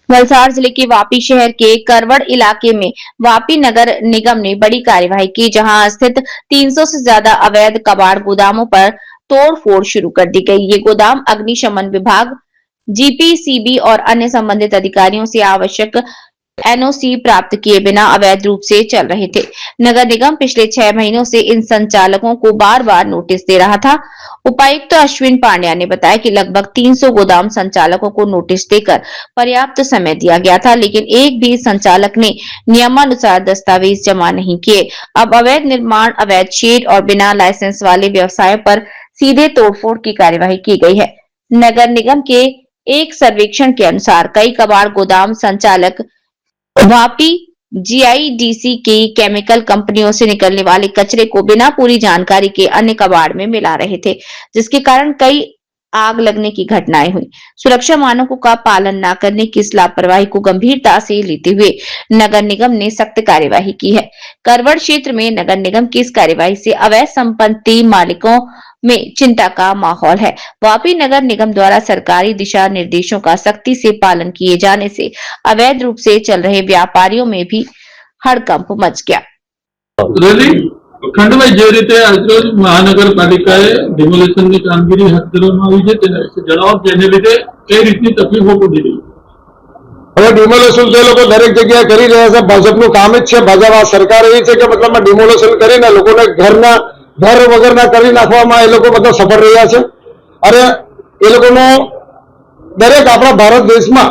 वलसाड जिले के वापी शहर के करवड़ इलाके में वापी नगर निगम ने बड़ी कार्यवाही की, जहां स्थित 300 से ज्यादा अवैध कबाड़ गोदामों पर तोड़फोड़ शुरू कर दी गई। ये गोदाम अग्निशमन विभाग, जीपीसीबी और अन्य संबंधित अधिकारियों से आवश्यक एनओसी प्राप्त किए बिना अवैध रूप से चल रहे थे। नगर निगम पिछले 6 महीनों से इन संचालकों को बार बार नोटिस दे रहा था। उपायुक्त अश्विन पांड्या ने बताया कि लगभग 300 गोदाम संचालकों को नोटिस देकर पर्याप्त समय दिया गया था, लेकिन एक भी संचालक ने नियमानुसार दस्तावेज जमा नहीं किए। अब अवैध निर्माण, अवैध शेड और बिना लाइसेंस वाले व्यवसायों पर सीधे तोड़फोड़ की कार्यवाही की गई है। नगर निगम के एक सर्वेक्षण के अनुसार कई कबाड़ गोदाम संचालक वापी जीआईडीसी की केमिकल कंपनियों से निकलने वाले कचरे को बिना पूरी जानकारी के अन्य कबाड़ में मिला रहे थे, जिसके कारण कई आग लगने की घटनाएं हुई। सुरक्षा मानकों का पालन न करने की इस लापरवाही को गंभीरता से लेते हुए नगर निगम ने सख्त कार्यवाही की है। करवड़ क्षेत्र में नगर निगम की इस कार्यवाही से अवैध संपत्ति मालिकों में चिंता का माहौल है। वापी नगर निगम द्वारा सरकारी दिशा निर्देशों का सख्ती से पालन किए जाने से अवैध रूप से चल रहे व्यापारियों में भी हड़कंप मच गया। ખંડભાઈ, જે રીતે આજરોજ મહાનગરપાલિકાએ ડિમોલેશનની કામગીરી હાથ ધરવામાં આવી છે તેના વિશે જણાવો, જેને લીધે કઈ રીતની તકલીફો પડી રહી? હવે ડિમોલેશન તો એ લોકો દરેક જગ્યાએ કરી રહ્યા છે. ભાજપનું કામ જ છે. ભાજપ આ સરકાર એવી છે કે મતલબ ડિમોલેશન કરીને લોકોને ઘર વગરના કરી નાખવામાં એ લોકો મતલબ સફળ રહ્યા છે. અને એ લોકોનો દરેક આપણા ભારત દેશમાં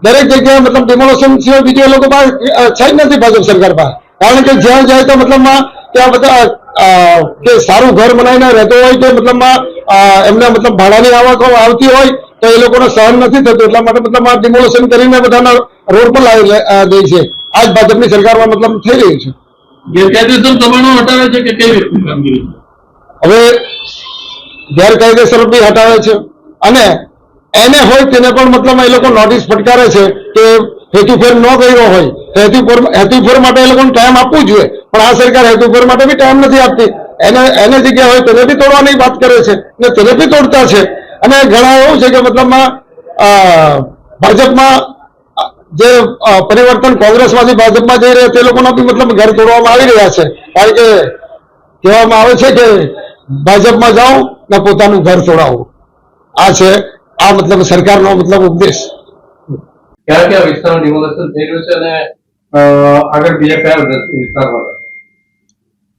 દરેક જગ્યાએ મતલબ ડિમોલેશન સિવાય બીજું એ લોકો પાસે છે જ નથી ભાજપ સરકાર પાસે. કારણ કે જ્યાં જાય તો મતલબમાં ત્યાં બધા કે સારું ઘર બનાવીને રહેતો હોય તો મતલબમાં એમને મતલબ ભાડાની આવક આવતી હોય તો એ લોકોને સહન નથી થતું, એટલા માટે મતલબ ડિમોલેશન કરીને બધાના રોડ પર લાવી દે છે. આ જ ભાજપની સરકારમાં મતલબ થઈ રહ્યું છે. ગેરકાયદેસર દબાણો હટાવે છે કે કેવી રીતની કામગીરી? હવે ગેરકાયદેસર બી હટાવે છે અને એને હોય તેને પણ મતલબ એ લોકો નોટિસ ફટકારે છે કે હેતુફેર ન કર્યો હોય. હેતુફેર માટે એ લોકોને ટાઈમ આપવું જોઈએ, પણ આ સરકાર હેતુફેર માટે બી ટાઈમ નથી આપતી. એને જગ્યા હોય તેને બી તોડવાની વાત કરે છે ને તેને બી તોડતા છે. અને ઘણા એવું છે કે મતલબમાં ભાજપમાં જે પરિવર્તન કોંગ્રેસમાંથી ભાજપમાં જઈ રહ્યા તે લોકોના બી મતલબ ઘર તોડવામાં આવી રહ્યા છે. કારણ કે કહેવામાં આવે છે કે ભાજપમાં જાઓ ને પોતાનું ઘર તોડાવો. આ છે આ મતલબ સરકારનો મતલબ ઉપદેશ. કયા કયા વિસ્તારમાં ડિમોલેશન થઈ રહ્યું છે અને આગળ બીજા કયા વિસ્તારમાં?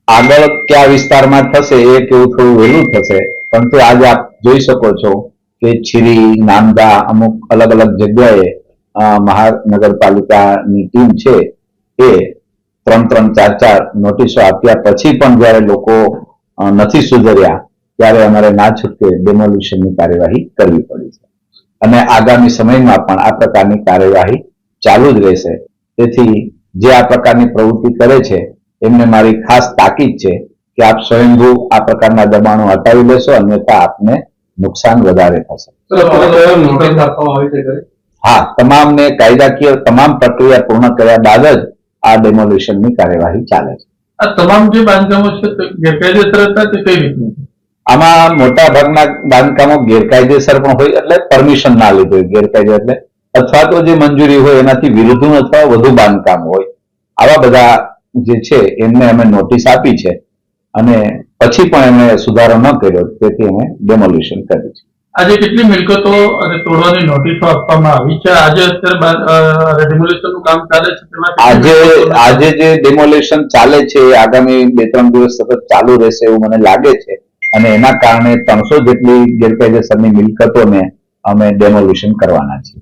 આગળ કયા વિસ્તારમાં થશે એ કેવું થોડું વહેલું થશે, પરંતુ આજે આપ જોઈ શકો છો કે છીરી, નાંદા, અમુક અલગ અલગ જગ્યાએ મહાનગરપાલિકાની ટીમ છે એ 3-3, 4-4 નોટિસો આપ્યા પછી પણ જયારે લોકો નથી સુધર્યા ત્યારે અમારે ના છૂટકે ડેમોલિશનની કાર્યવાહી કરવી પડી છે અને આગામી સમયમાં પણ આ પ્રકારની કાર્યવાહી ચાલુ જ રહેશે. તેથી જે આ પ્રકારની પ્રવૃત્તિ કરે છે એમને મારી ખાસ તાકીદ છે કે આપ સ્વયંભૂ આ પ્રકારના દબાણો હટાવી લેશો, અન્યથા આપને નુકસાન વધારે થશે. હા, તમામને કાયદાકીય તમામ પ્રક્રિયા પૂર્ણ કર્યા બાદ જ આ ડેમોલિશનની કાર્યવાહી ચાલે છે. આ તમામ જે બાંધકામો છે ગેરકાયદેસર હતા તે કઈ રીતનું? આમાં મોટા ભાગના બાંધકામો ગેરકાયદેસર પણ હોય, એટલે પરમિશન ના લીધું હોય ગેરકાયદે, એટલે અથવા તો જે મંજૂરી હોય એનાથી વિરુદ્ધ અથવા વધુ બાંધકામ હોય. આવા બધા જે છે એમને અમે નોટિસ આપી છે અને પછી પણ એમને સુધારો ન કર્યો, તેથી અમે ડેમોલિશન કર્યું છે. આજે કેટલી મિલકતો અને તોડવાની નોટિસો આપવામાં આવી છે? આજે અત્યારે ડેમોલિશનનું કામ ચાલે છે. આજે જે ડેમોલિશન ચાલે છે એ આગામી 2-3 દિવસ સતત ચાલુ રહેશે એવું મને લાગે છે અને એના કારણે 300 જેટલી ગેરકાયદેસરની મિલકતોને અમે ડેમોલિશન કરવાના છીએ.